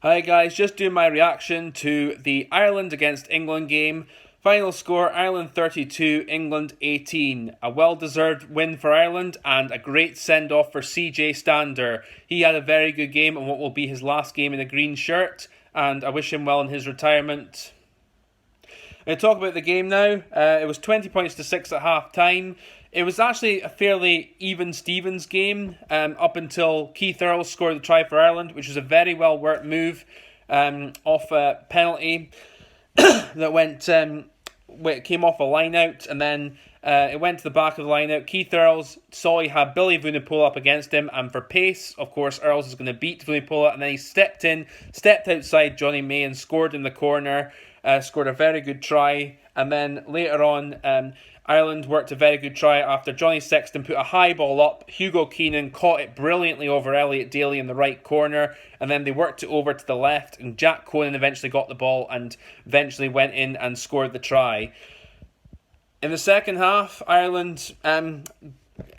Hi guys, just doing my reaction to the Ireland against England game. Final score Ireland 32, England 18. A well deserved win for Ireland and a great send off for CJ Stander. He had a very good game and what will be his last game in a green shirt, and I wish him well in his retirement. Going to talk about the game now. It was 20 points to 6 at half time. It was actually a fairly even Stevens game up until Keith Earls scored the try for Ireland, which was a very well worked move off a penalty that came off a line out, and then it went to the back of the line out. Keith Earls saw he had Billy Vunipola up against him, and for pace, of course, Earls is going to beat Vunipola, and then he stepped outside Johnny May and scored in the corner. Scored a very good try, and then later on, Ireland worked a very good try after Johnny Sexton put a high ball up. Hugo Keenan caught it brilliantly over Elliot Daly in the right corner, and then they worked it over to the left, and Jack Conan eventually got the ball and eventually went in and scored the try. In the second half, Ireland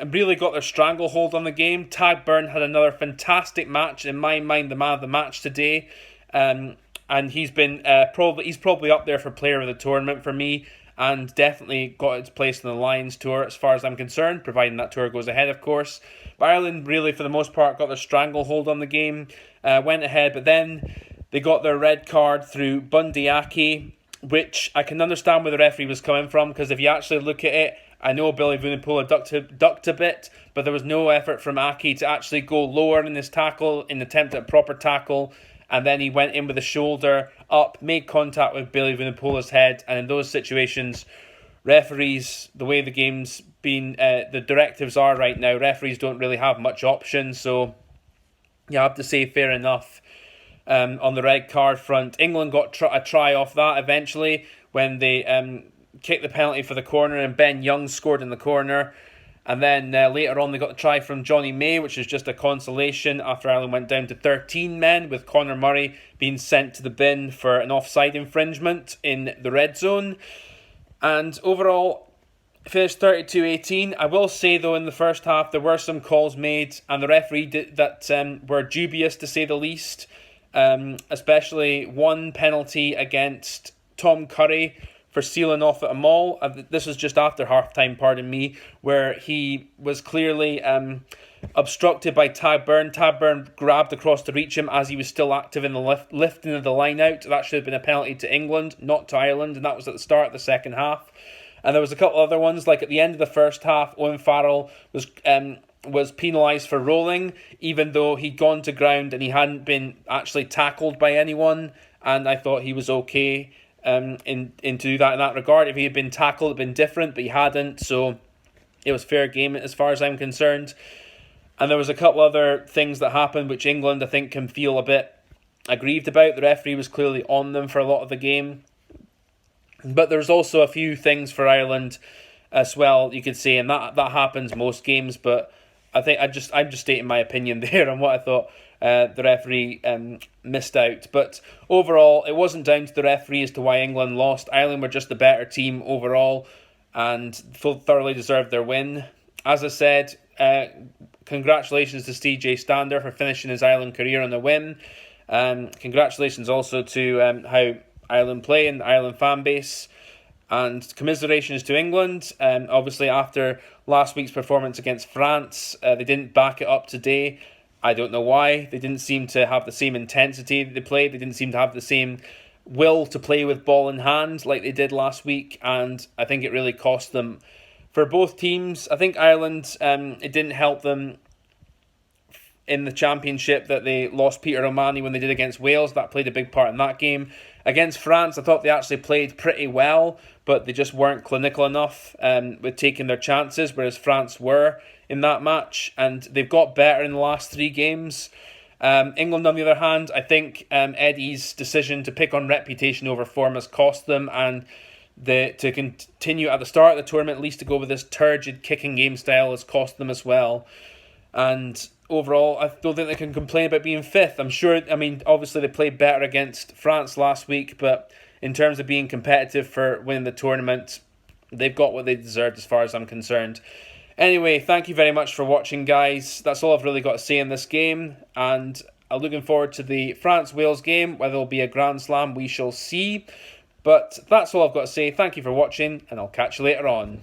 really got their stranglehold on the game. Tadhg Beirne had another fantastic match, in my mind the man of the match today. And he's probably up there for player of the tournament for me, and definitely got its place in the Lions tour as far as I'm concerned, providing that tour goes ahead, of course. But Ireland really, for the most part, got their stranglehold on the game, went ahead, but then they got their red card through Bundee Aki, which I can understand where the referee was coming from, because if you actually look at it, I know Billy Vunipola ducked a bit, but there was no effort from Aki to actually go lower in his tackle, in the attempt at a proper tackle, and then he went in with the shoulder up, made contact with Billy Vunipola's head, and in those situations, referees, the way the game's been, the directives are right now, referees don't really have much option, so you have to say fair enough. On the red card front, England got a try off that eventually when they kicked the penalty for the corner, and Ben Young scored in the corner. And then later on, they got the try from Johnny May, which was just a consolation after Ireland went down to 13 men, with Conor Murray being sent to the bin for an offside infringement in the red zone. And overall, finished 32-18. I will say, though, in the first half, there were some calls made, and the referee that were dubious, to say the least. Especially one penalty against Tom Curry for sealing off at a maul. This was just after half-time, pardon me, where he was clearly obstructed by Tadhg Beirne. Tadhg Beirne grabbed across to reach him as he was still active in the lifting of the line out. That should have been a penalty to England, not to Ireland, and that was at the start of the second half. And there was a couple other ones, like at the end of the first half, Owen Farrell was penalised for rolling, even though he'd gone to ground and he hadn't been actually tackled by anyone, and I thought he was okay to do that in that regard. If he had been tackled, it would have been different, but he hadn't, so it was fair game as far as I'm concerned. And there was a couple other things that happened which England, I think, can feel a bit aggrieved about. The referee was clearly on them for a lot of the game, but there's also a few things for Ireland as well, you could say, and that happens most games, but I think I'm just stating my opinion there on what I thought the referee missed out. But overall, it wasn't down to the referee as to why England lost. Ireland were just the better team overall and thoroughly deserved their win. As I said, congratulations to CJ Stander for finishing his Ireland career on a win. Congratulations also to how Ireland play and the Ireland fan base. And commiserations to England. Obviously, after last week's performance against France, they didn't back it up today. I don't know why. They didn't seem to have the same intensity that they played. They didn't seem to have the same will to play with ball in hand like they did last week. And I think it really cost them. For both teams, I think Ireland, it didn't help them in the championship that they lost Peter O'Mahony when they did against Wales. That played a big part in that game. Against France, I thought they actually played pretty well, but they just weren't clinical enough with taking their chances, whereas France were in that match, and they've got better in the last three games. England, on the other hand, I think Eddie's decision to pick on reputation over form has cost them, and to continue at the start of the tournament, at least to go with this turgid kicking game style, has cost them as well. And overall, I don't think they can complain about being fifth. Obviously they played better against France last week, but in terms of being competitive for winning the tournament, they've got what they deserved as far as I'm concerned. Anyway, thank you very much for watching, guys. That's all I've really got to say in this game, and I'm looking forward to the France-Wales game. Whether it'll be a Grand Slam, we shall see. But that's all I've got to say. Thank you for watching, and I'll catch you later on.